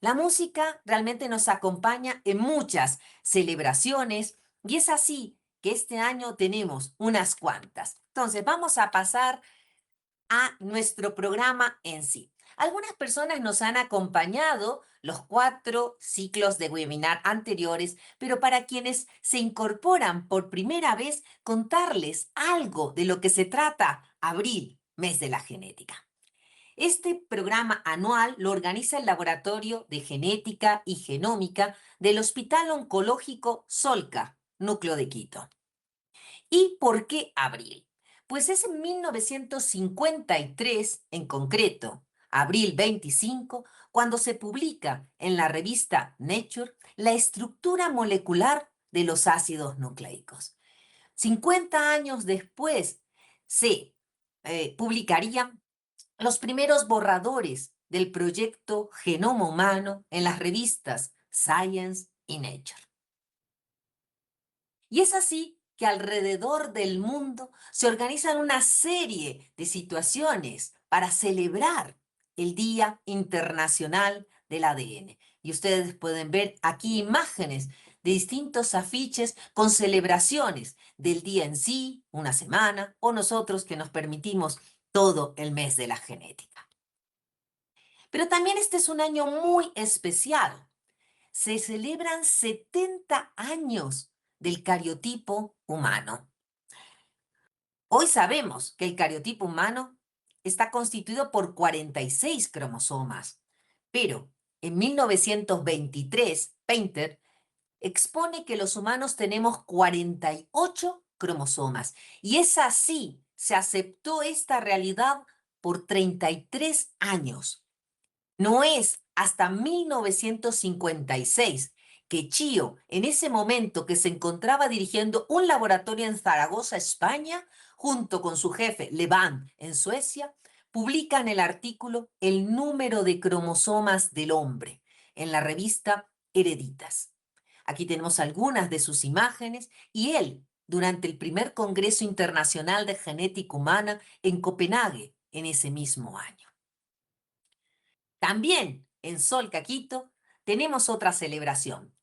La música realmente nos acompaña en muchas celebraciones y es así que este año tenemos unas cuantas. Entonces, vamos a pasar a nuestro programa en sí. Algunas personas nos han acompañado los 4 ciclos de webinar anteriores, pero para quienes se incorporan por primera vez, contarles algo de lo que se trata Abril, mes de la genética. Este programa anual lo organiza el Laboratorio de Genética y Genómica del Hospital Oncológico Solca, núcleo de Quito. ¿Y por qué abril? Pues es en 1953, en concreto, abril 25, cuando se publica en la revista Nature la estructura molecular de los ácidos nucleicos. 50 años después se publicarían los primeros borradores del proyecto Genoma Humano en las revistas Science y Nature. Y es así que alrededor del mundo se organizan una serie de situaciones para celebrar el Día Internacional del ADN. Y ustedes pueden ver aquí imágenes de distintos afiches con celebraciones del día en sí, una semana, o nosotros que nos permitimos todo el mes de la genética. Pero también este es un año muy especial. Se celebran 70 años del cariotipo humano. Hoy sabemos que el cariotipo humano está constituido por 46 cromosomas, pero en 1923, Painter expone que los humanos tenemos 48 cromosomas y es así, se aceptó esta realidad por 33 años. No es hasta 1956 que Chío, en ese momento que se encontraba dirigiendo un laboratorio en Zaragoza, España, junto con su jefe Levant en Suecia, publican el artículo El número de cromosomas del hombre en la revista Hereditas. Aquí tenemos algunas de sus imágenes y él, durante el primer Congreso Internacional de Genética Humana en Copenhague en ese mismo año. También en Sol Caquito tenemos otra celebración.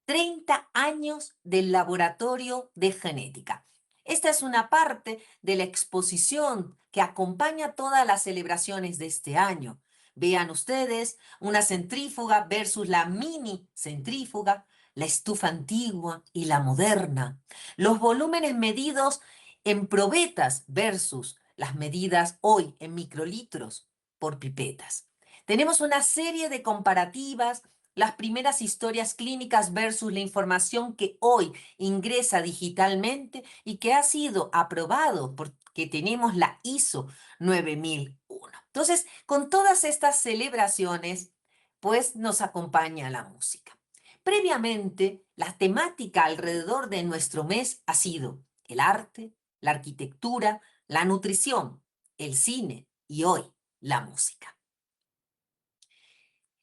30 años del Laboratorio de Genética. Esta es una parte de la exposición que acompaña todas las celebraciones de este año. Vean ustedes una centrífuga versus la mini centrífuga, la estufa antigua y la moderna, los volúmenes medidos en probetas versus las medidas hoy en microlitros por pipetas. Tenemos una serie de comparativas, las primeras historias clínicas versus la información que hoy ingresa digitalmente y que ha sido aprobado porque tenemos la ISO 9001. Entonces, con todas estas celebraciones, pues nos acompaña la música. Previamente, la temática alrededor de nuestro mes ha sido el arte, la arquitectura, la nutrición, el cine y hoy la música.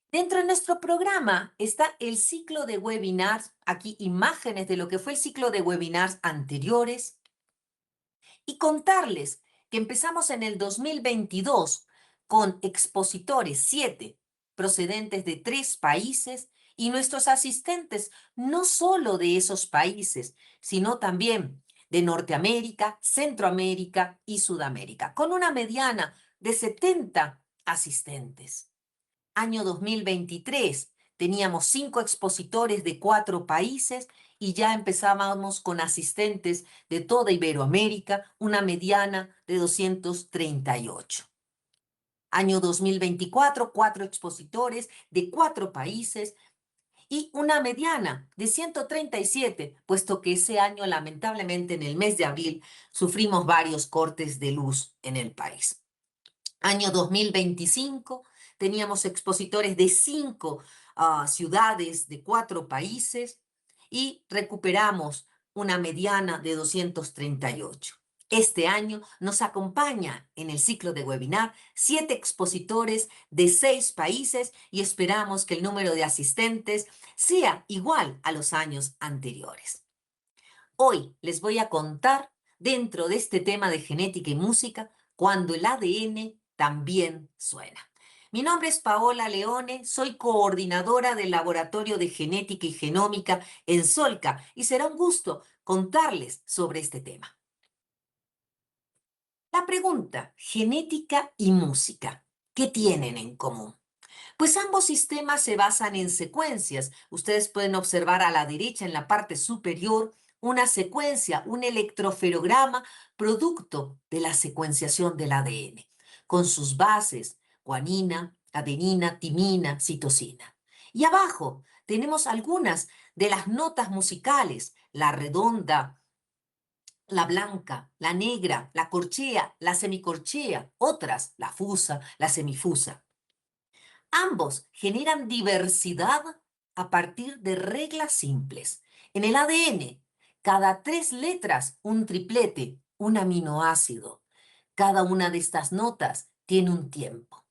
Dentro de nuestro programa está el ciclo de webinars, aquí imágenes de lo que fue el ciclo de webinars anteriores, y contarles que empezamos en el 2022 con expositores, 7, procedentes de 3 países, y nuestros asistentes no solo de esos países, sino también de Norteamérica, Centroamérica y Sudamérica, con una mediana de 70 asistentes. Año 2023 teníamos 5 expositores de 4 países y ya empezábamos con asistentes de toda Iberoamérica, una mediana de 238. Año 2024, 4 expositores de 4 países y una mediana de 137, puesto que ese año, lamentablemente, en el mes de abril, sufrimos varios cortes de luz en el país. Año 2025, teníamos expositores de 5 ciudades de 4 países y recuperamos una mediana de 238. Este año nos acompaña en el ciclo de webinar 7 expositores de 6 países y esperamos que el número de asistentes sea igual a los años anteriores. Hoy les voy a contar, dentro de este tema de genética y música, cuando el ADN también suena. Mi nombre es Paola Leone, soy coordinadora del Laboratorio de Genética y Genómica en Solca y será un gusto contarles sobre este tema. La pregunta, genética y música, ¿qué tienen en común? Pues ambos sistemas se basan en secuencias. Ustedes pueden observar a la derecha en la parte superior una secuencia, un electroferograma producto de la secuenciación del ADN, con sus bases, guanina, adenina, timina, citosina. Y abajo tenemos algunas de las notas musicales, la redonda, la blanca, la negra, la corchea, la semicorchea, otras, la fusa, la semifusa. Ambos generan diversidad a partir de reglas simples. En el ADN, cada 3 letras, un triplete, un aminoácido. Cada una de estas notas tiene un tiempo.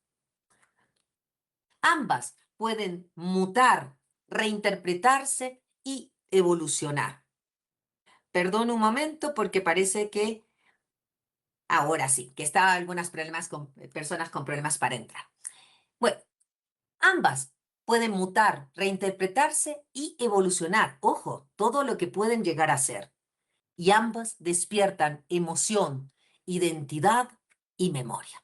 Ambas pueden mutar, reinterpretarse y evolucionar. Perdón un momento porque parece que ahora sí, que está algunas personas con problemas para entrar. Bueno, ambas pueden mutar, reinterpretarse y evolucionar. Ojo, todo lo que pueden llegar a ser. Y ambas despiertan emoción, identidad y memoria.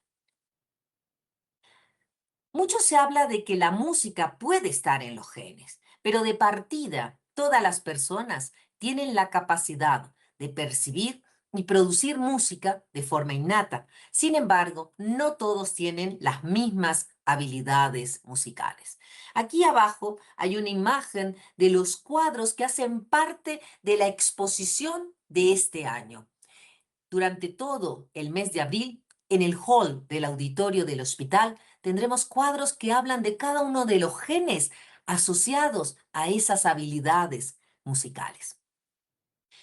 Mucho se habla de que la música puede estar en los genes, pero de partida, todas las personas tienen la capacidad de percibir y producir música de forma innata. Sin embargo, no todos tienen las mismas habilidades musicales. Aquí abajo hay una imagen de los cuadros que hacen parte de la exposición de este año. Durante todo el mes de abril, en el hall del auditorio del hospital, tendremos cuadros que hablan de cada uno de los genes asociados a esas habilidades musicales.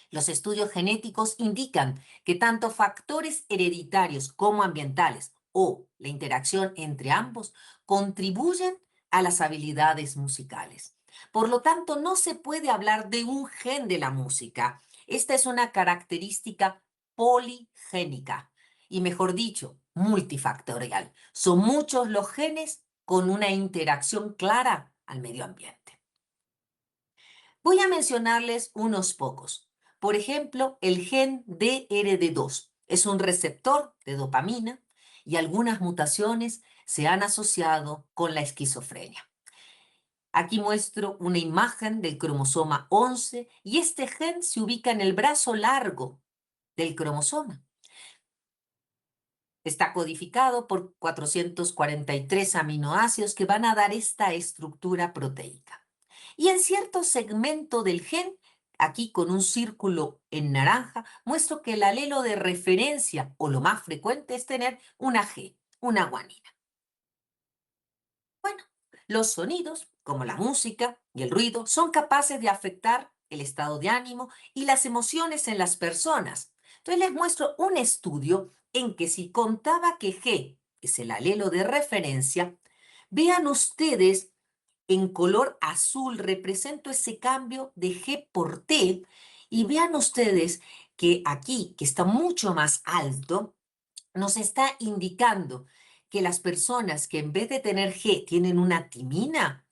Los estudios genéticos indican que tanto factores hereditarios como ambientales o la interacción entre ambos contribuyen a las habilidades musicales. Por lo tanto, no se puede hablar de un gen de la música. Esta es una característica poligénica y, mejor dicho, multifactorial. Son muchos los genes con una interacción clara al medio ambiente. Voy a mencionarles unos pocos. Por ejemplo, el gen DRD2 es un receptor de dopamina y algunas mutaciones se han asociado con la esquizofrenia. Aquí muestro una imagen del cromosoma 11 y este gen se ubica en el brazo largo del cromosoma. Está codificado por 443 aminoácidos que van a dar esta estructura proteica. Y en cierto segmento del gen, aquí con un círculo en naranja, muestro que el alelo de referencia o lo más frecuente es tener una G, una guanina. Bueno, los sonidos, como la música y el ruido, son capaces de afectar el estado de ánimo y las emociones en las personas. Entonces les muestro un estudio en que si contaba que G es el alelo de referencia, vean ustedes en color azul represento ese cambio de G por T y vean ustedes que aquí, que está mucho más alto, nos está indicando que las personas que en vez de tener G tienen una timina,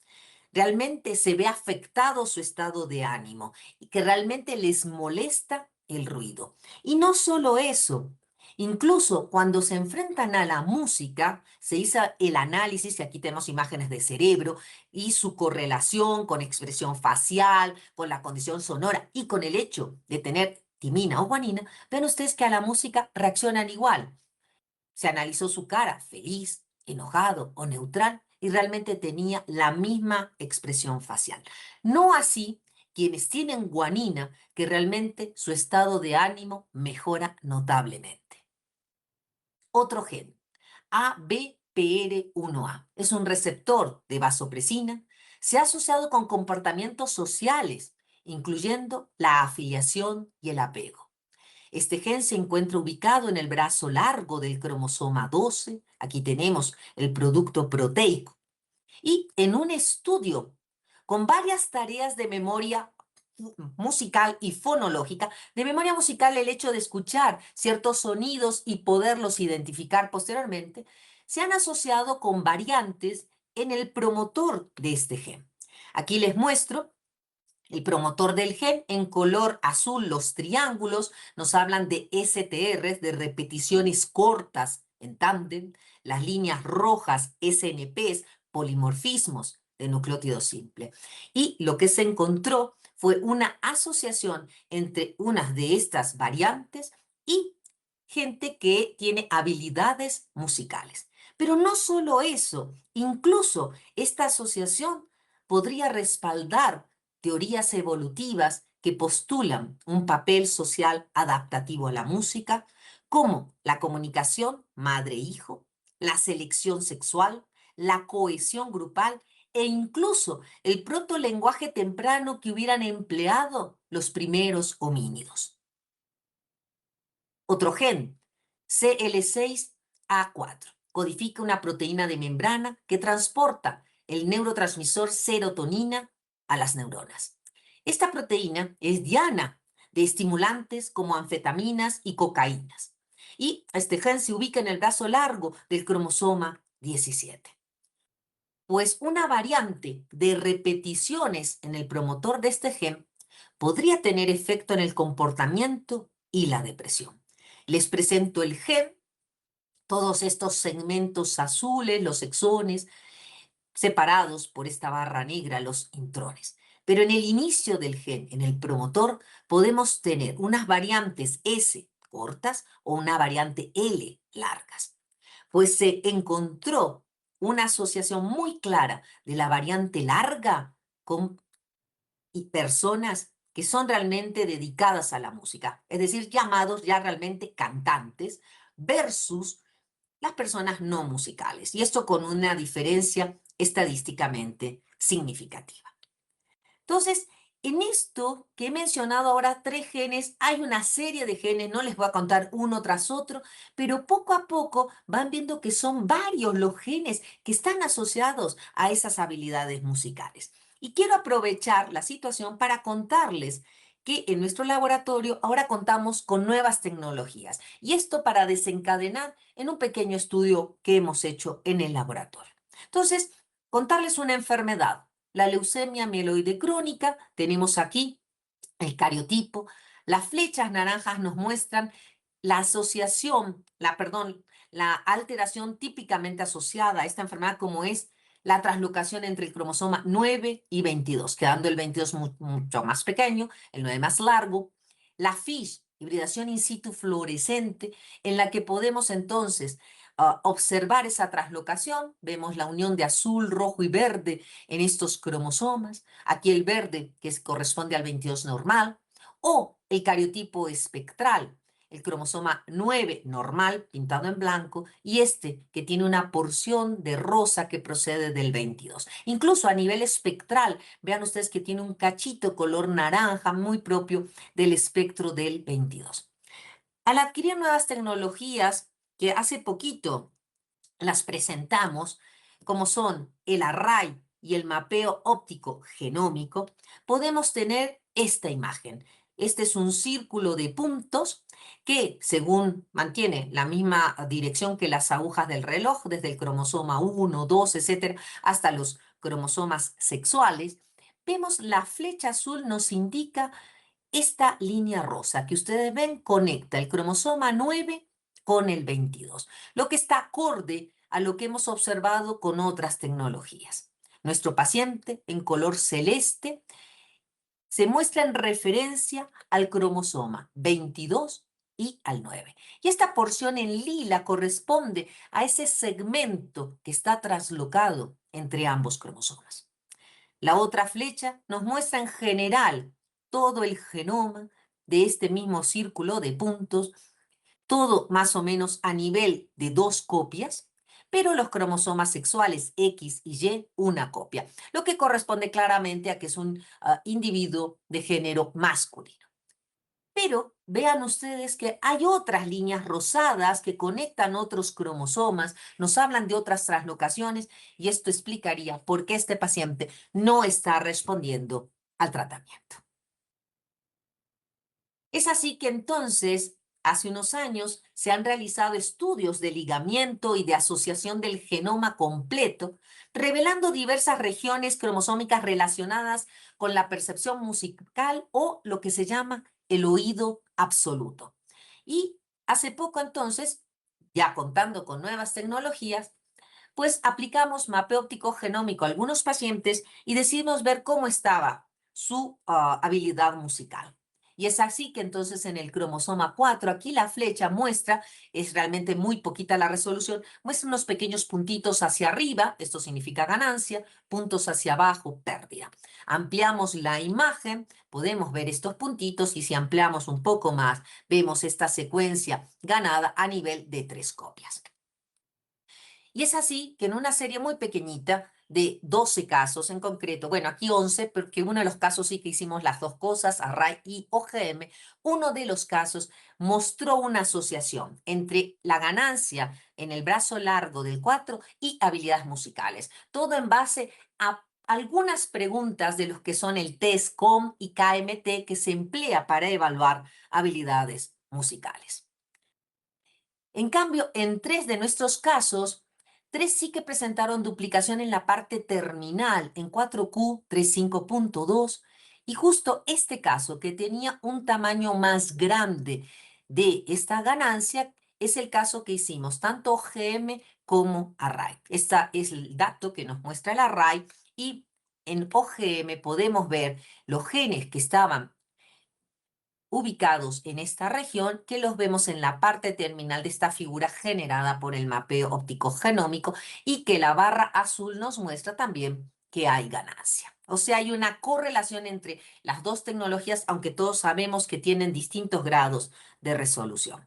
realmente se ve afectado su estado de ánimo y que realmente les molesta el ruido. Y no solo eso, incluso cuando se enfrentan a la música, se hizo el análisis, y aquí tenemos imágenes de cerebro, y su correlación con expresión facial, con la condición sonora y con el hecho de tener timina o guanina, ven ustedes que a la música reaccionan igual. Se analizó su cara, feliz, enojado o neutral, y realmente tenía la misma expresión facial. No así quienes tienen guanina, que realmente su estado de ánimo mejora notablemente. Otro gen, ABPR1A, es un receptor de vasopresina, se ha asociado con comportamientos sociales, incluyendo la afiliación y el apego. Este gen se encuentra ubicado en el brazo largo del cromosoma 12. Aquí tenemos el producto proteico. Y en un estudio con varias tareas de memoria musical y fonológica, de memoria musical el hecho de escuchar ciertos sonidos y poderlos identificar posteriormente, se han asociado con variantes en el promotor de este gen. Aquí les muestro el promotor del gen en color azul. Los triángulos nos hablan de STRs, de repeticiones cortas en tándem. Las líneas rojas, SNPs, polimorfismos de nucleótido simple. Y lo que se encontró fue una asociación entre unas de estas variantes y gente que tiene habilidades musicales. Pero no solo eso, incluso esta asociación podría respaldar teorías evolutivas que postulan un papel social adaptativo a la música, como la comunicación madre-hijo, la selección sexual, la cohesión grupal e incluso el protolenguaje temprano que hubieran empleado los primeros homínidos. Otro gen, CL6A4, codifica una proteína de membrana que transporta el neurotransmisor serotonina a las neuronas. Esta proteína es diana de estimulantes como anfetaminas y cocaínas. Y este gen se ubica en el brazo largo del cromosoma 17. Pues una variante de repeticiones en el promotor de este gen podría tener efecto en el comportamiento y la depresión. Les presento el gen, todos estos segmentos azules, los exones, separados por esta barra negra, los intrones. Pero en el inicio del gen, en el promotor, podemos tener unas variantes S cortas o una variante L largas. Pues se encontró una asociación muy clara de la variante larga con personas que son realmente dedicadas a la música, es decir, llamados ya realmente cantantes, versus las personas no musicales, y esto con una diferencia estadísticamente significativa. Entonces, en esto que he mencionado ahora, 3 genes, hay una serie de genes, no les voy a contar uno tras otro, pero poco a poco van viendo que son varios los genes que están asociados a esas habilidades musicales. Y quiero aprovechar la situación para contarles que en nuestro laboratorio ahora contamos con nuevas tecnologías, y esto para desencadenar en un pequeño estudio que hemos hecho en el laboratorio. Entonces, contarles una enfermedad, la leucemia mieloide crónica. Tenemos aquí el cariotipo. Las flechas naranjas nos muestran la asociación, la alteración típicamente asociada a esta enfermedad, como es la translocación entre el cromosoma 9 y 22, quedando el 22 mucho más pequeño, el 9 más largo. La FISH, hibridación in situ fluorescente, en la que podemos entonces observar esa translocación. Vemos la unión de azul, rojo y verde en estos cromosomas. Aquí el verde que corresponde al 22 normal, o el cariotipo espectral, el cromosoma 9 normal pintado en blanco y este que tiene una porción de rosa que procede del 22. Incluso a nivel espectral, vean ustedes que tiene un cachito color naranja muy propio del espectro del 22. Al adquirir nuevas tecnologías que hace poquito las presentamos, como son el array y el mapeo óptico genómico, podemos tener esta imagen. Este es un círculo de puntos que, según mantiene la misma dirección que las agujas del reloj, desde el cromosoma 1, 2, etcétera, hasta los cromosomas sexuales, vemos la flecha azul nos indica esta línea rosa que ustedes ven conecta el cromosoma 9 con el 22, lo que está acorde a lo que hemos observado con otras tecnologías. Nuestro paciente en color celeste se muestra en referencia al cromosoma 22 y al 9. Y esta porción en lila corresponde a ese segmento que está traslocado entre ambos cromosomas. La otra flecha nos muestra en general todo el genoma de este mismo círculo de puntos, todo más o menos a nivel de 2 copias, pero los cromosomas sexuales X y Y una copia, lo que corresponde claramente a que es un individuo de género masculino. Pero vean ustedes que hay otras líneas rosadas que conectan otros cromosomas, nos hablan de otras translocaciones, y esto explicaría por qué este paciente no está respondiendo al tratamiento. Es así que entonces Hace unos años se han realizado estudios de ligamiento y de asociación del genoma completo, revelando diversas regiones cromosómicas relacionadas con la percepción musical o lo que se llama el oído absoluto. Y hace poco entonces, ya contando con nuevas tecnologías, pues aplicamos mapeo óptico genómico a algunos pacientes y decidimos ver cómo estaba su habilidad musical. Y es así que entonces en el cromosoma 4, aquí la flecha muestra, es realmente muy poquita la resolución, muestra unos pequeños puntitos hacia arriba, esto significa ganancia, puntos hacia abajo, pérdida. Ampliamos la imagen, podemos ver estos puntitos y si ampliamos un poco más, vemos esta secuencia ganada a nivel de 3 copias. Y es así que en una serie muy pequeñita de 12 casos en concreto, bueno, aquí 11, porque uno de los casos sí que hicimos las dos cosas, Array y OGM, uno de los casos mostró una asociación entre la ganancia en el brazo largo del 4 y habilidades musicales. Todo en base a algunas preguntas de los que son el test COM y KMT que se emplea para evaluar habilidades musicales. En cambio, en 3 de nuestros casos, 3 sí que presentaron duplicación en la parte terminal, en 4Q35.2, y justo este caso, que tenía un tamaño más grande de esta ganancia, es el caso que hicimos, tanto OGM como Array. Este es el dato que nos muestra el Array, y en OGM podemos ver los genes que estaban ubicados en esta región, que los vemos en la parte terminal de esta figura generada por el mapeo óptico genómico y que la barra azul nos muestra también que hay ganancia. O sea, hay una correlación entre las dos tecnologías, aunque todos sabemos que tienen distintos grados de resolución.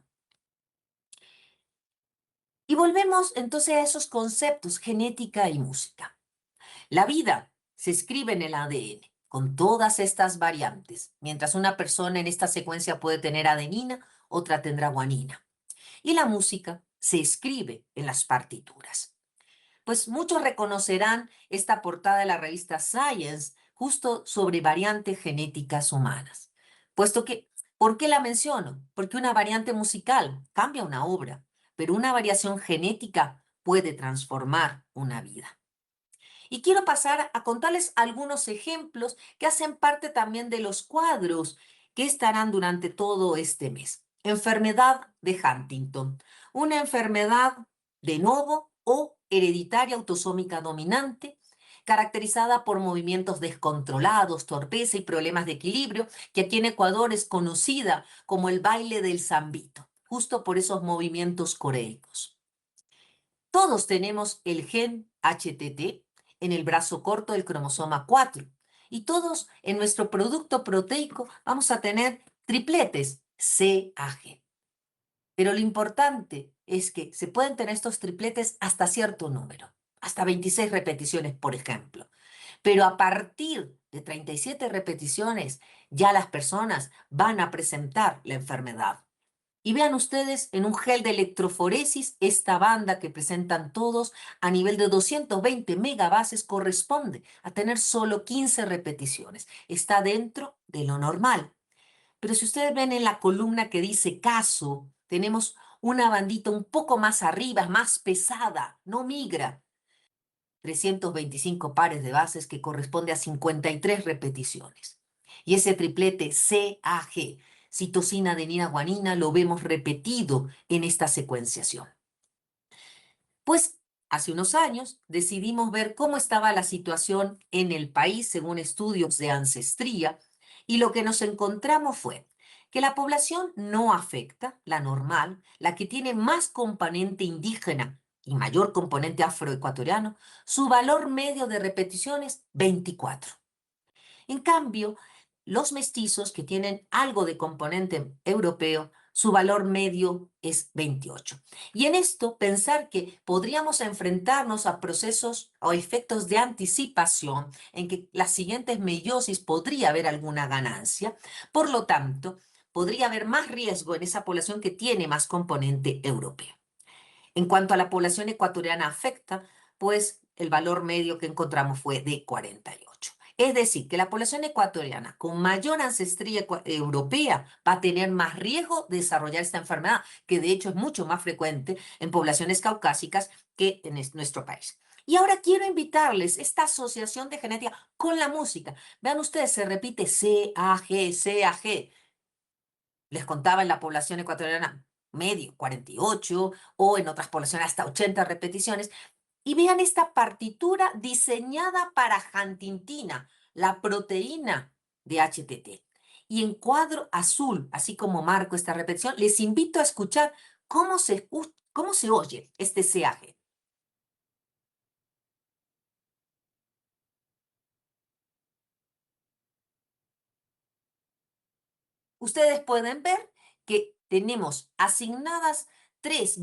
Y volvemos entonces a esos conceptos, genética y música. La vida se escribe en el ADN con todas estas variantes. Mientras una persona en esta secuencia puede tener adenina, otra tendrá guanina. Y la música se escribe en las partituras. Pues muchos reconocerán esta portada de la revista Science justo sobre variantes genéticas humanas. Puesto que, ¿por qué la menciono? Porque una variante musical cambia una obra, pero una variación genética puede transformar una vida. Y quiero pasar a contarles algunos ejemplos que hacen parte también de los cuadros que estarán durante todo este mes. Enfermedad de Huntington, una enfermedad de novo o hereditaria autosómica dominante, caracterizada por movimientos descontrolados, torpeza y problemas de equilibrio, que aquí en Ecuador es conocida como el baile del zambito, justo por esos movimientos coreicos. Todos tenemos el gen HTT en el brazo corto del cromosoma 4 y todos en nuestro producto proteico vamos a tener tripletes CAG. Pero lo importante es que se pueden tener estos tripletes hasta cierto número, hasta 26 repeticiones, por ejemplo. Pero a partir de 37 repeticiones ya las personas van a presentar la enfermedad. Y vean ustedes en un gel de electroforesis, esta banda que presentan todos a nivel de 220 megabases corresponde a tener solo 15 repeticiones. Está dentro de lo normal. Pero si ustedes ven en la columna que dice caso, tenemos una bandita un poco más arriba, más pesada, no migra. 325 pares de bases que corresponde a 53 repeticiones. Y ese triplete CAG, citosina, adenina, guanina, lo vemos repetido en esta secuenciación. Pues hace unos años decidimos ver cómo estaba la situación en el país según estudios de ancestría y lo que nos encontramos fue que la población no afecta, la normal, la que tiene más componente indígena y mayor componente afroecuatoriano, su valor medio de repeticiones 24. En cambio, los mestizos que tienen algo de componente europeo, su valor medio es 28. Y en esto pensar que podríamos enfrentarnos a procesos o efectos de anticipación en que las siguientes meiosis podría haber alguna ganancia. Por lo tanto, podría haber más riesgo en esa población que tiene más componente europeo. En cuanto a la población ecuatoriana afecta, pues el valor medio que encontramos fue de 48. Es decir, que la población ecuatoriana con mayor ancestría europea va a tener más riesgo de desarrollar esta enfermedad, que de hecho es mucho más frecuente en poblaciones caucásicas que en nuestro país. Y ahora quiero invitarles esta asociación de genética con la música. Vean ustedes, se repite CAG, CAG. Les contaba en la población ecuatoriana medio, 48, o en otras poblaciones hasta 80 repeticiones. Y vean esta partitura diseñada para Huntingtina, la proteína de HTT. Y en cuadro azul, así como marco esta repetición, les invito a escuchar cómo se oye este CAG. Ustedes pueden ver que tenemos asignadas tres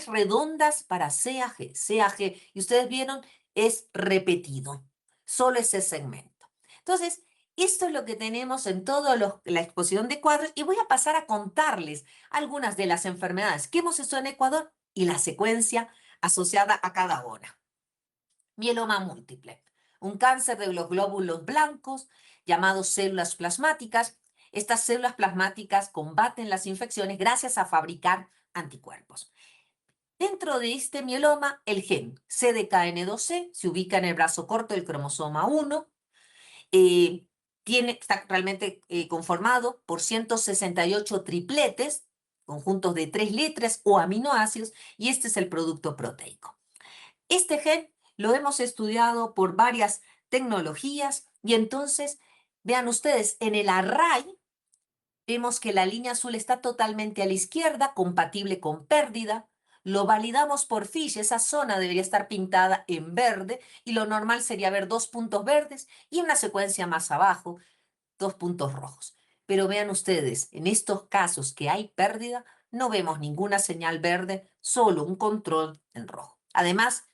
redondas para CAG, CAG, y ustedes vieron, es repetido, solo ese segmento. Entonces, esto es lo que tenemos en toda la exposición de cuadros y voy a pasar a contarles algunas de las enfermedades que hemos hecho en Ecuador y la secuencia asociada a cada una. Mieloma múltiple, un cáncer de los glóbulos blancos llamados células plasmáticas. Estas células plasmáticas combaten las infecciones gracias a fabricar anticuerpos. Dentro de este mieloma, el gen CDKN2C se ubica en el brazo corto del cromosoma 1. eh, está realmente conformado por 168 tripletes, conjuntos de 3 letras o aminoácidos, y este es el producto proteico. Este gen lo hemos estudiado por varias tecnologías y entonces, vean ustedes, en el array vemos que la línea azul está totalmente a la izquierda, compatible con pérdida. Lo validamos por Fish, esa zona debería estar pintada en verde y lo normal sería ver 2 puntos verdes y una secuencia más abajo, 2 puntos rojos. Pero vean ustedes, en estos casos que hay pérdida, no vemos ninguna señal verde, solo un control en rojo. Además,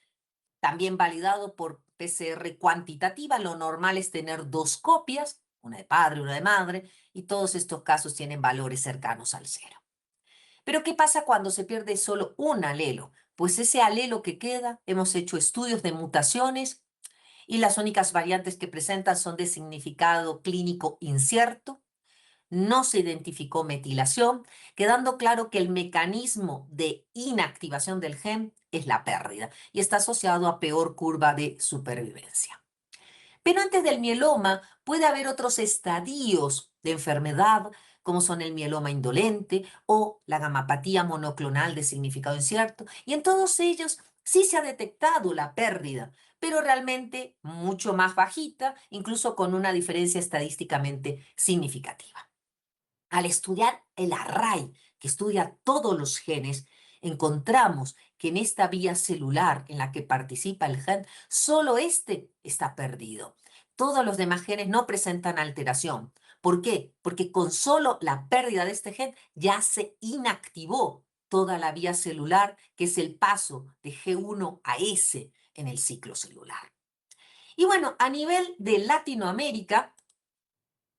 también validado por PCR cuantitativa, lo normal es tener 2 copias, una de padre, una de madre, y todos estos casos tienen valores cercanos al 0. Pero ¿qué pasa cuando se pierde solo un alelo? Pues ese alelo que queda, hemos hecho estudios de mutaciones y las únicas variantes que presentan son de significado clínico incierto. No se identificó metilación, quedando claro que el mecanismo de inactivación del gen es la pérdida y está asociado a peor curva de supervivencia. Pero antes del mieloma puede haber otros estadios de enfermedad, como son el mieloma indolente o la gamapatía monoclonal de significado incierto, y en todos ellos sí se ha detectado la pérdida, pero realmente mucho más bajita, incluso con una diferencia estadísticamente significativa. Al estudiar el array, que estudia todos los genes, encontramos que en esta vía celular en la que participa el gen, solo este está perdido. Todos los demás genes no presentan alteración. ¿Por qué? Porque con solo la pérdida de este gen ya se inactivó toda la vía celular, que es el paso de G1 a S en el ciclo celular. Y bueno, a nivel de Latinoamérica,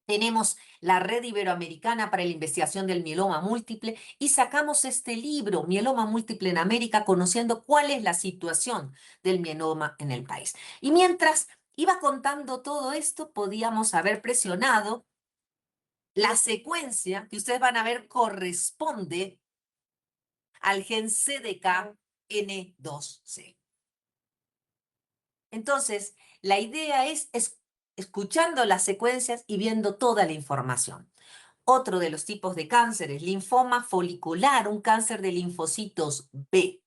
tenemos la Red Iberoamericana para la Investigación del Mieloma Múltiple y sacamos este libro, Mieloma Múltiple en América, conociendo cuál es la situación del mieloma en el país. Y mientras iba contando todo esto, podíamos haber presionado la secuencia que ustedes van a ver corresponde al gen CDKN2C. Entonces, la idea es escuchando las secuencias y viendo toda la información. Otro de los tipos de cáncer es linfoma folicular, un cáncer de linfocitos B.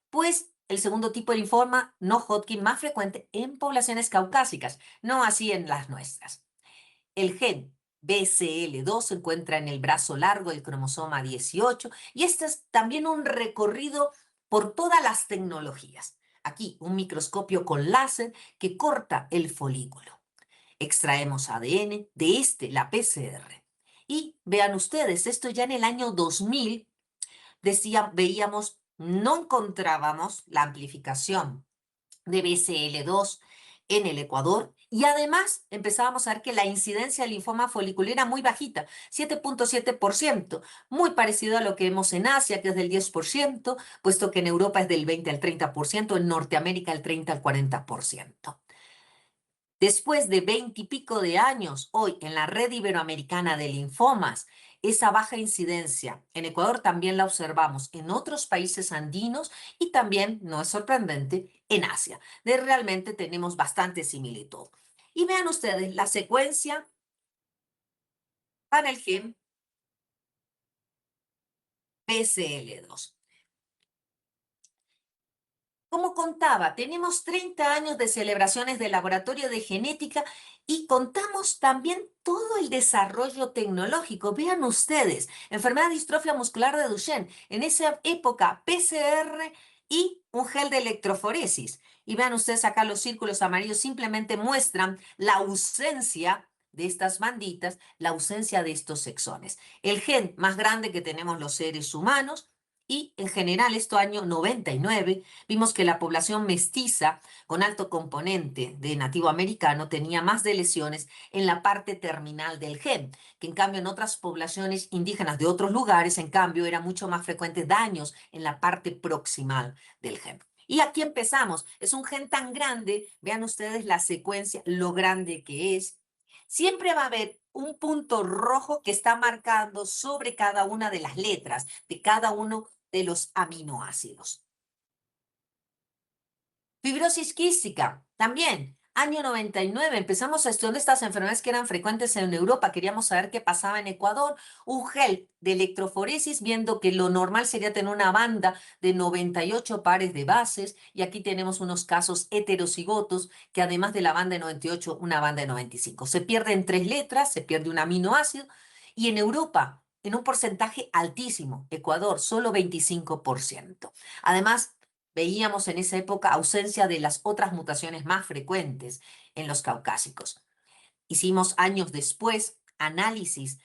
Pues el segundo tipo de linfoma no Hodgkin más frecuente en poblaciones caucásicas, no así en las nuestras. El gen BCL2 se encuentra en el brazo largo del cromosoma 18 y este es también un recorrido por todas las tecnologías. Aquí un microscopio con láser que corta el folículo. Extraemos ADN de la PCR. Y vean ustedes, esto ya en el año 2000, veíamos, no encontrábamos la amplificación de BCL2 en el Ecuador y además empezábamos a ver que la incidencia de linfoma folicular era muy bajita, 7.7%, muy parecido a lo que vemos en Asia, que es del 10%, puesto que en Europa es del 20 al 30%, en Norteamérica el 30 al 40%. Después de 20 y pico de años, hoy en la Red Iberoamericana de Linfomas, esa baja incidencia en Ecuador también la observamos en otros países andinos y también, no es sorprendente, en Asia. Realmente tenemos bastante similitud. Y vean ustedes la secuencia para el gen PCL2. Como contaba, tenemos 30 años de celebraciones de laboratorio de genética y contamos también todo el desarrollo tecnológico. Vean ustedes, enfermedad de distrofia muscular de Duchenne, en esa época PCR y un gel de electroforesis. Y vean ustedes acá los círculos amarillos simplemente muestran la ausencia de estas banditas, la ausencia de estos exones. El gen más grande que tenemos los seres humanos y en general, esto año 99 vimos que la población mestiza con alto componente de nativo americano tenía más de lesiones en la parte terminal del gen, que en cambio en otras poblaciones indígenas de otros lugares, en cambio, era mucho más frecuente daños en la parte proximal del gen. Y aquí empezamos. Es un gen tan grande, vean ustedes la secuencia, lo grande que es. Siempre va a haber un punto rojo que está marcando sobre cada una de las letras de cada uno de los aminoácidos. Fibrosis quística, también. Año 99, empezamos a estudiar estas enfermedades que eran frecuentes en Europa. Queríamos saber qué pasaba en Ecuador. Un gel de electroforesis, viendo que lo normal sería tener una banda de 98 pares de bases. Y aquí tenemos unos casos heterocigotos, que además de la banda de 98, una banda de 95. Se pierden 3 letras, se pierde un aminoácido. Y en Europa, en un porcentaje altísimo. Ecuador, solo 25%. Además, veíamos en esa época ausencia de las otras mutaciones más frecuentes en los caucásicos. Hicimos años después análisis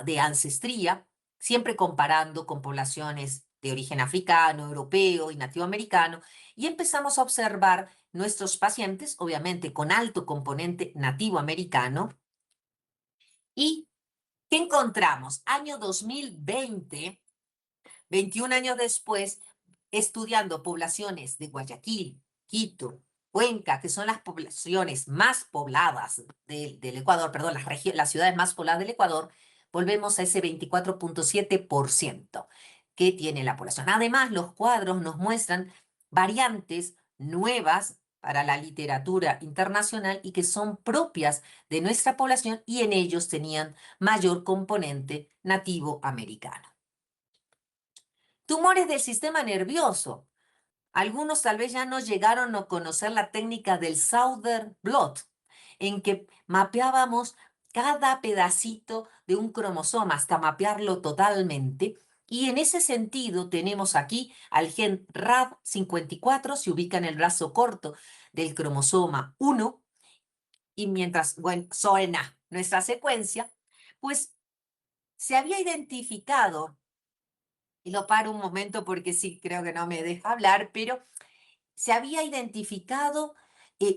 de ancestría, siempre comparando con poblaciones de origen africano, europeo y nativoamericano, y empezamos a observar nuestros pacientes, obviamente con alto componente nativoamericano, y ¿qué encontramos? Año 2020, 21 años después, estudiando poblaciones de Guayaquil, Quito, Cuenca, que son las poblaciones más pobladas del Ecuador, perdón, las ciudades más pobladas del Ecuador, volvemos a ese 24,7% que tiene la población. Además, los cuadros nos muestran variantes nuevas para la literatura internacional y que son propias de nuestra población y en ellos tenían mayor componente nativo americano. Tumores del sistema nervioso. Algunos tal vez ya no llegaron a conocer la técnica del Southern blot, en que mapeábamos cada pedacito de un cromosoma hasta mapearlo totalmente. Y en ese sentido tenemos aquí al gen RAD54, se ubica en el brazo corto del cromosoma 1, y mientras, bueno, suena nuestra secuencia, pues se había identificado, y lo paro un momento porque sí creo que no me deja hablar, pero se había identificado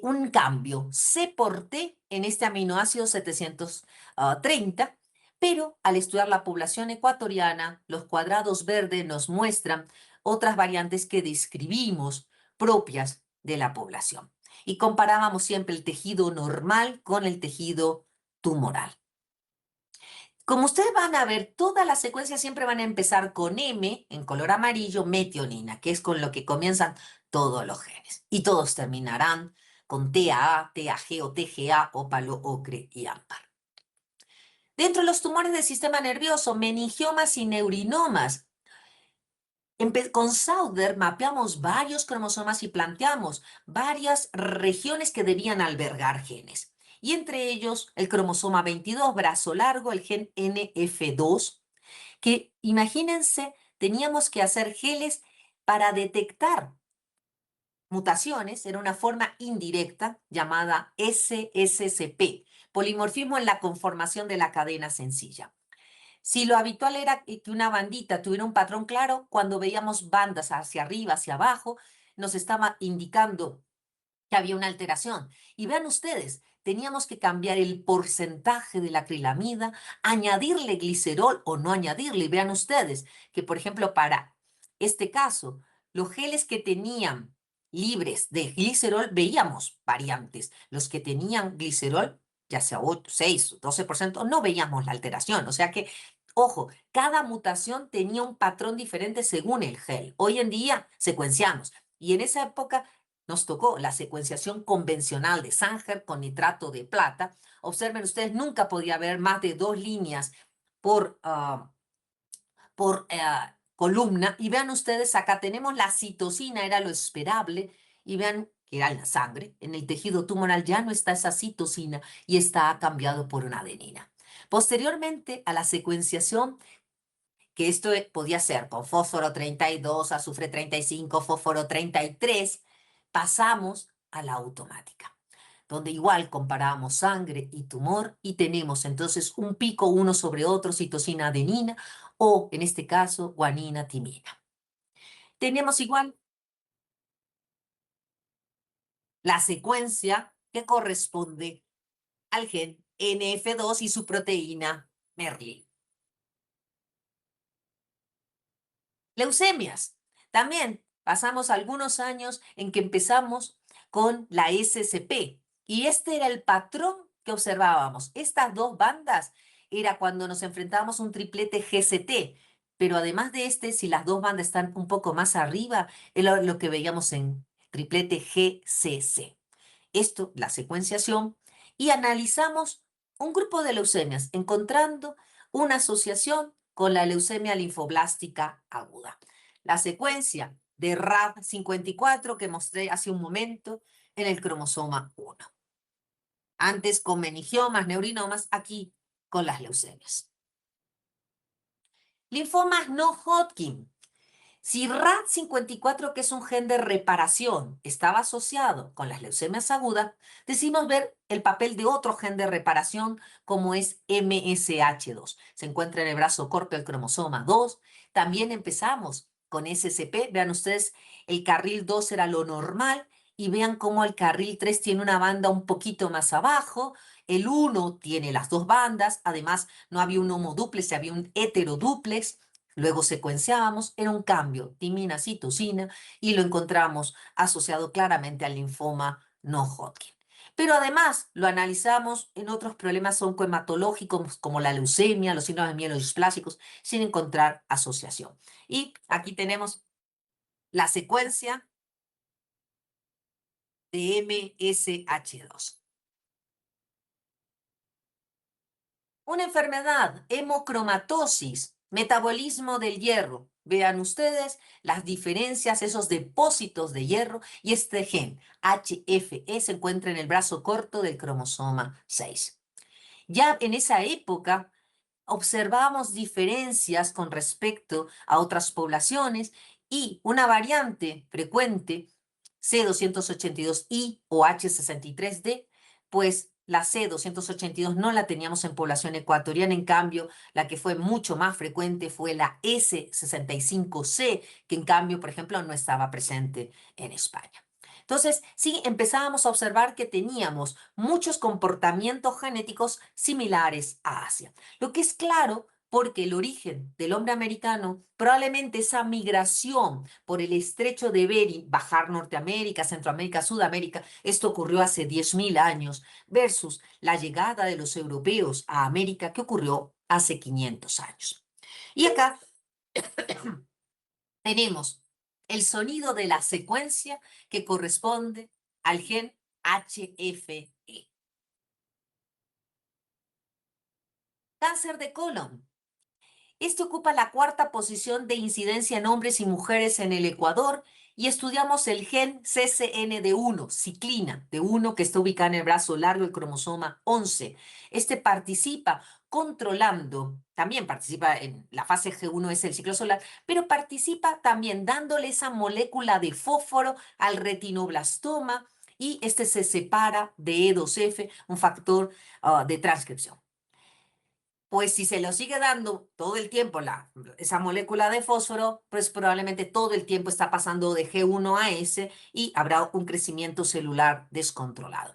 un cambio C por T en este aminoácido 730, pero al estudiar la población ecuatoriana, los cuadrados verdes nos muestran otras variantes que describimos propias de la población. Y comparábamos siempre el tejido normal con el tejido tumoral. Como ustedes van a ver, todas las secuencias siempre van a empezar con M, en color amarillo, metionina, que es con lo que comienzan todos los genes. Y todos terminarán con TAA, TAG o TGA, ópalo, ocre y ámbar. Dentro de los tumores del sistema nervioso, meningiomas y neurinomas. Con Sauder mapeamos varios cromosomas y planteamos varias regiones que debían albergar genes. Y entre ellos el cromosoma 22, brazo largo, el gen NF2, que imagínense, teníamos que hacer geles para detectar mutaciones, era una forma indirecta llamada SSCP, polimorfismo en la conformación de la cadena sencilla. Si lo habitual era que una bandita tuviera un patrón claro, cuando veíamos bandas hacia arriba, hacia abajo, nos estaba indicando que había una alteración. Y vean ustedes, teníamos que cambiar el porcentaje de la acrilamida, añadirle glicerol o no añadirle. Y vean ustedes que, por ejemplo, para este caso, los geles que tenían libres de glicerol, veíamos variantes. Los que tenían glicerol, ya sea 8, 6, 12%, no veíamos la alteración. O sea que, ojo, cada mutación tenía un patrón diferente según el gel. Hoy en día secuenciamos. Y en esa época nos tocó la secuenciación convencional de Sanger con nitrato de plata. Observen ustedes, nunca podía haber más de 2 líneas por, columna. Y vean ustedes, acá tenemos la citosina, era lo esperable. Y vean que era en la sangre. En el tejido tumoral ya no está esa citosina y está cambiado por una adenina. Posteriormente a la secuenciación, que esto podía ser con fósforo 32, azufre 35, fósforo 33, pasamos a la automática, donde igual comparamos sangre y tumor y tenemos entonces un pico uno sobre otro, citosina adenina o en este caso guanina timina. Tenemos igual la secuencia que corresponde al gen NF2 y su proteína Merlin. Leucemias. También pasamos algunos años en que empezamos con la SCP y este era el patrón que observábamos. Estas dos bandas era cuando nos enfrentábamos a un triplete GCT, pero además de este, si las dos bandas están un poco más arriba, era lo que veíamos en triplete GCC. Esto, la secuenciación, y analizamos un grupo de leucemias, encontrando una asociación con la leucemia linfoblástica aguda. La secuencia de RAD54 que mostré hace un momento en el cromosoma 1. Antes con meningiomas, neurinomas, aquí con las leucemias. Linfomas no Hodgkin. Si RAD54, que es un gen de reparación, estaba asociado con las leucemias agudas, decimos ver el papel de otro gen de reparación como es MSH2. Se encuentra en el brazo corto del cromosoma 2. También empezamos con SCP. Vean ustedes, el carril 2 era lo normal y vean cómo el carril 3 tiene una banda un poquito más abajo. El 1 tiene las dos bandas. Además, no había un homodúplex, había un heterodúplex. Luego secuenciábamos, era un cambio, timina, citosina, y lo encontramos asociado claramente al linfoma no Hodgkin. Pero además lo analizamos en otros problemas oncohematológicos como la leucemia, los síndromes mielodisplásicos, sin encontrar asociación. Y aquí tenemos la secuencia de MSH2. Una enfermedad, hemocromatosis, metabolismo del hierro. Vean ustedes las diferencias, esos depósitos de hierro y este gen HFE se encuentra en el brazo corto del cromosoma 6. Ya en esa época observamos diferencias con respecto a otras poblaciones y una variante frecuente, C282I o H63D, pues la C282 no la teníamos en población ecuatoriana, en cambio, la que fue mucho más frecuente fue la S65C, que en cambio, por ejemplo, no estaba presente en España. Entonces, sí, empezábamos a observar que teníamos muchos comportamientos genéticos similares a Asia. Lo que es claro, porque el origen del hombre americano, probablemente esa migración por el estrecho de Bering, bajar Norteamérica, Centroamérica, Sudamérica, esto ocurrió hace 10.000 años, versus la llegada de los europeos a América, que ocurrió hace 500 años. Y acá tenemos el sonido de la secuencia que corresponde al gen HFE. Cáncer de colon. Este ocupa la cuarta posición de incidencia en hombres y mujeres en el Ecuador y estudiamos el gen CCND1, ciclina, de 1 que está ubicada en el brazo largo del cromosoma 11. Este participa controlando, también participa en la fase G1, es el ciclo solar, pero participa también dándole esa molécula de fósforo al retinoblastoma y este se separa de E2F, un factor de transcripción. Pues si se lo sigue dando todo el tiempo esa molécula de fósforo, pues probablemente todo el tiempo está pasando de G1 a S y habrá un crecimiento celular descontrolado.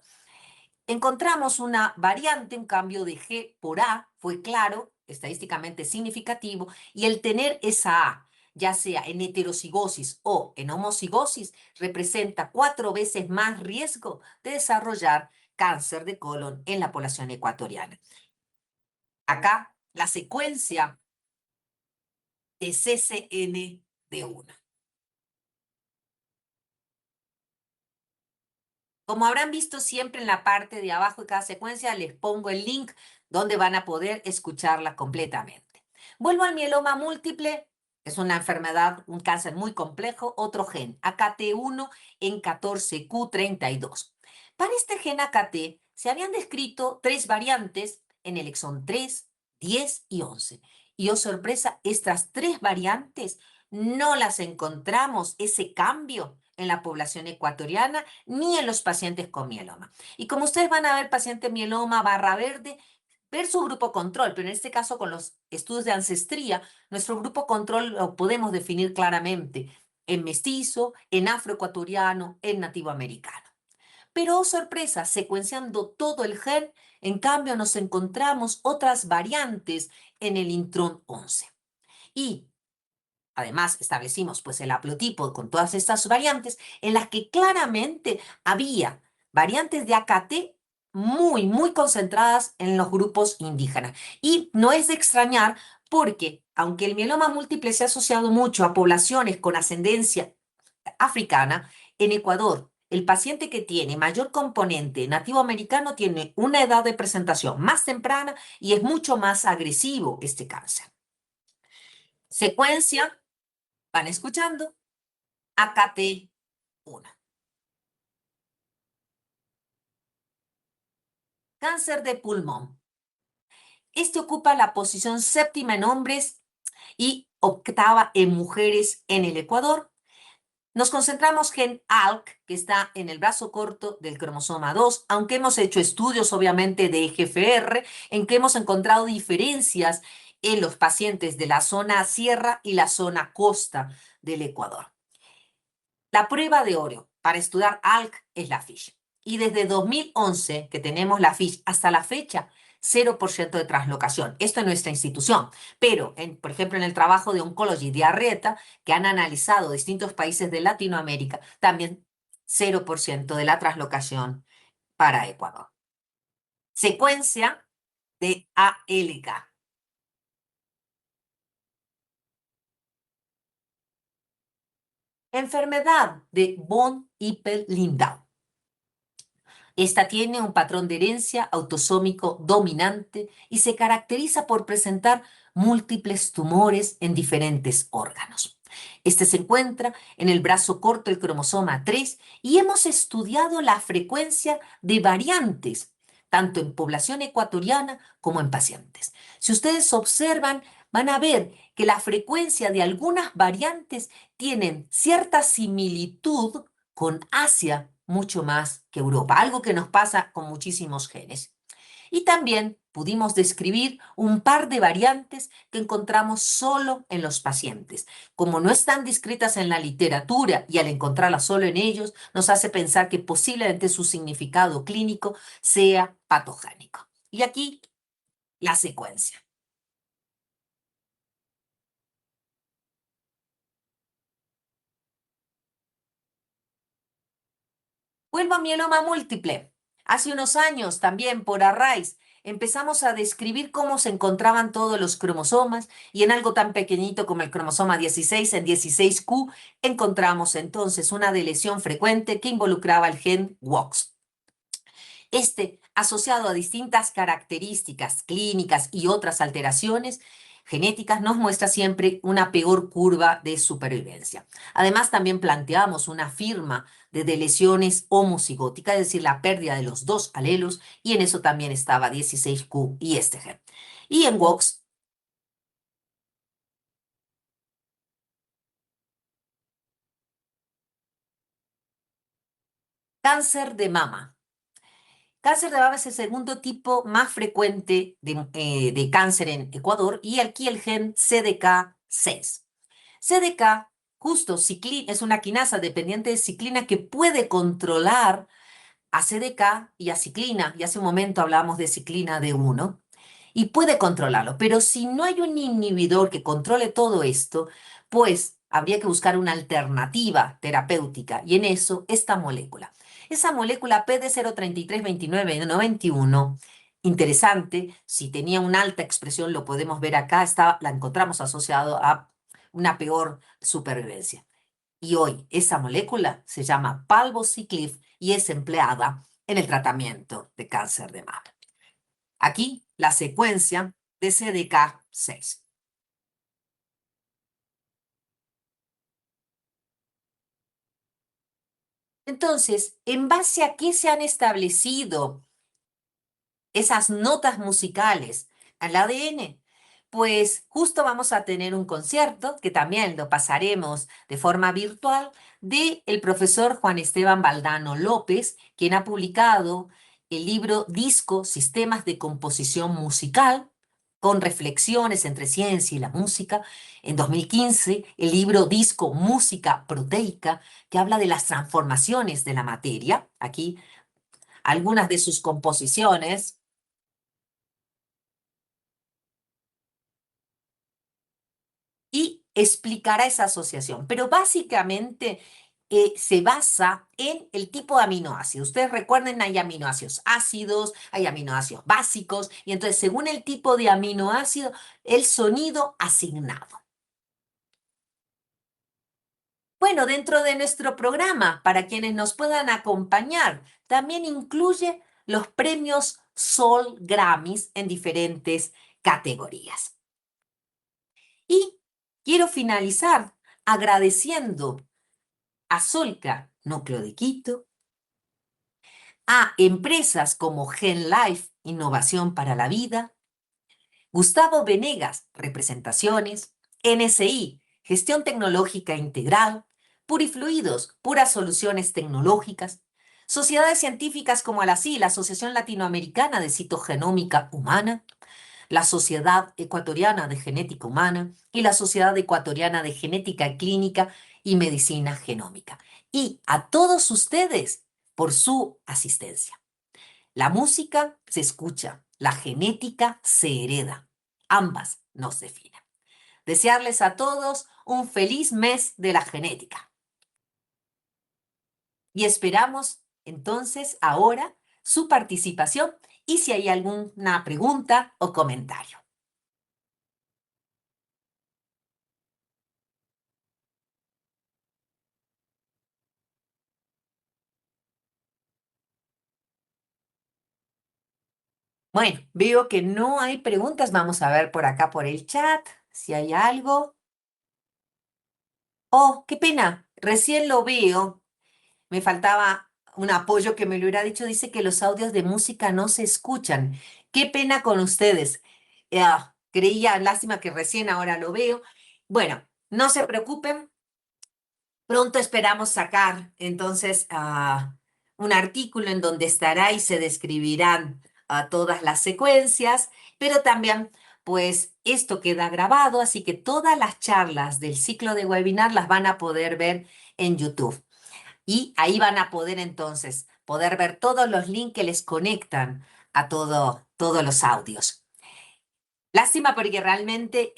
Encontramos una variante, un cambio de G por A, fue claro, estadísticamente significativo, y el tener esa A ya sea en heterocigosis o en homocigosis, representa 4 veces más riesgo de desarrollar cáncer de colon en la población ecuatoriana. Acá la secuencia de CCND1. Como habrán visto siempre en la parte de abajo de cada secuencia, les pongo el link donde van a poder escucharla completamente. Vuelvo al mieloma múltiple. Es una enfermedad, un cáncer muy complejo. Otro gen, AKT1 en 14q32. Para este gen AKT se habían descrito 3 variantes en el exón 3, 10 y 11. Y oh sorpresa, estas 3 variantes no las encontramos, ese cambio en la población ecuatoriana ni en los pacientes con mieloma. Y como ustedes van a ver, paciente mieloma barra verde, ver su grupo control, pero en este caso con los estudios de ancestría, nuestro grupo control lo podemos definir claramente en mestizo, en afroecuatoriano, en nativo americano. Pero, oh sorpresa, secuenciando todo el gen, en cambio nos encontramos otras variantes en el intrón 11. Y además, establecimos pues el haplotipo con todas estas variantes en las que claramente había variantes de AKT muy concentradas en los grupos indígenas. Y no es de extrañar porque, aunque el mieloma múltiple se ha asociado mucho a poblaciones con ascendencia africana, en Ecuador, el paciente que tiene mayor componente nativo americano tiene una edad de presentación más temprana y es mucho más agresivo este cáncer. Secuencia. ¿Van escuchando? AKT1. Cáncer de pulmón. Este ocupa la posición séptima en hombres y octava en mujeres en el Ecuador. Nos concentramos en ALK, que está en el brazo corto del cromosoma 2, aunque hemos hecho estudios obviamente de EGFR, en que hemos encontrado diferencias en los pacientes de la zona sierra y la zona costa del Ecuador. La prueba de oro para estudiar ALK es la FISH. Y desde 2011 que tenemos la FISH hasta la fecha, 0% de translocación. Esto en nuestra institución. Pero, por ejemplo, en el trabajo de Oncology de Arrieta, que han analizado distintos países de Latinoamérica, también 0% de la translocación para Ecuador. Secuencia de ALK. Enfermedad de von Hippel-Lindau. Esta tiene un patrón de herencia autosómico dominante y se caracteriza por presentar múltiples tumores en diferentes órganos. Este se encuentra en el brazo corto del cromosoma 3 y hemos estudiado la frecuencia de variantes, tanto en población ecuatoriana como en pacientes. Si ustedes observan, van a ver que la frecuencia de algunas variantes tienen cierta similitud con Asia mucho más que Europa, algo que nos pasa con muchísimos genes. Y también pudimos describir un par de variantes que encontramos solo en los pacientes. Como no están descritas en la literatura y al encontrarlas solo en ellos, nos hace pensar que posiblemente su significado clínico sea patogénico. Y aquí la secuencia. Vuelvo a mieloma múltiple. Hace unos años, también por Arraiz, empezamos a describir cómo se encontraban todos los cromosomas y en algo tan pequeñito como el cromosoma 16, en 16q, encontramos entonces una deleción frecuente que involucraba el gen WOX. Este, asociado a distintas características clínicas y otras alteraciones genéticas, nos muestra siempre una peor curva de supervivencia. Además, también planteamos una firma de lesiones homocigóticas, es decir, la pérdida de los 2 alelos, y en eso también estaba 16q y este gen. Y en WOX, cáncer de mama. Cáncer de mama es el segundo tipo más frecuente de cáncer en Ecuador y aquí el gen CDK6. CDK, justo, es una quinasa dependiente de ciclina que puede controlar a CDK y a ciclina, y hace un momento hablábamos de ciclina D1, y puede controlarlo, pero si no hay un inhibidor que controle todo esto, pues habría que buscar una alternativa terapéutica y en eso esta molécula. Esa molécula PD0332991, interesante, si tenía una alta expresión, lo podemos ver acá, la encontramos asociado a una peor supervivencia. Y hoy esa molécula se llama palbociclib y es empleada en el tratamiento de cáncer de mama. Aquí la secuencia de CDK6. Entonces, ¿en base a qué se han establecido esas notas musicales al ADN? Pues justo vamos a tener un concierto, que también lo pasaremos de forma virtual, de el profesor Juan Esteban Valdano López, quien ha publicado el libro Disco, Sistemas de Composición Musical, con reflexiones entre ciencia y la música. En 2015, el libro Disco, Música Proteica, que habla de las transformaciones de la materia. Aquí algunas de sus composiciones. Y explicará esa asociación. Pero básicamente se basa en el tipo de aminoácidos. Ustedes recuerden, hay aminoácidos ácidos, hay aminoácidos básicos, y entonces según el tipo de aminoácido, el sonido asignado. Bueno, dentro de nuestro programa, para quienes nos puedan acompañar, también incluye los premios Sol Grammys en diferentes categorías. Y quiero finalizar agradeciendo a Solca, Núcleo de Quito, a empresas como GenLife, Innovación para la Vida, Gustavo Venegas, Representaciones, NSI, Gestión Tecnológica Integral, Purifluidos, Puras Soluciones Tecnológicas, sociedades científicas como ALACI, la Asociación Latinoamericana de Citogenómica Humana, la Sociedad Ecuatoriana de Genética Humana y la Sociedad Ecuatoriana de Genética Clínica y Medicina Genómica. Y a todos ustedes por su asistencia. La música se escucha, la genética se hereda. Ambas nos definen. Desearles a todos un feliz mes de la genética. Y esperamos entonces ahora su participación y si hay alguna pregunta o comentario. Bueno, veo que no hay preguntas. Vamos a ver por acá por el chat si hay algo. Oh, qué pena. Recién lo veo. Me faltaba un apoyo que me lo hubiera dicho. Dice que los audios de música no se escuchan. Qué pena con ustedes. Creía, lástima que recién ahora lo veo. Bueno, no se preocupen. Pronto esperamos sacar entonces un artículo en donde estará y se describirán todas las secuencias, pero también pues esto queda grabado, así que todas las charlas del ciclo de webinar las van a poder ver en YouTube. Y ahí van a poder entonces poder ver todos los links que les conectan a todos los audios. Lástima porque realmente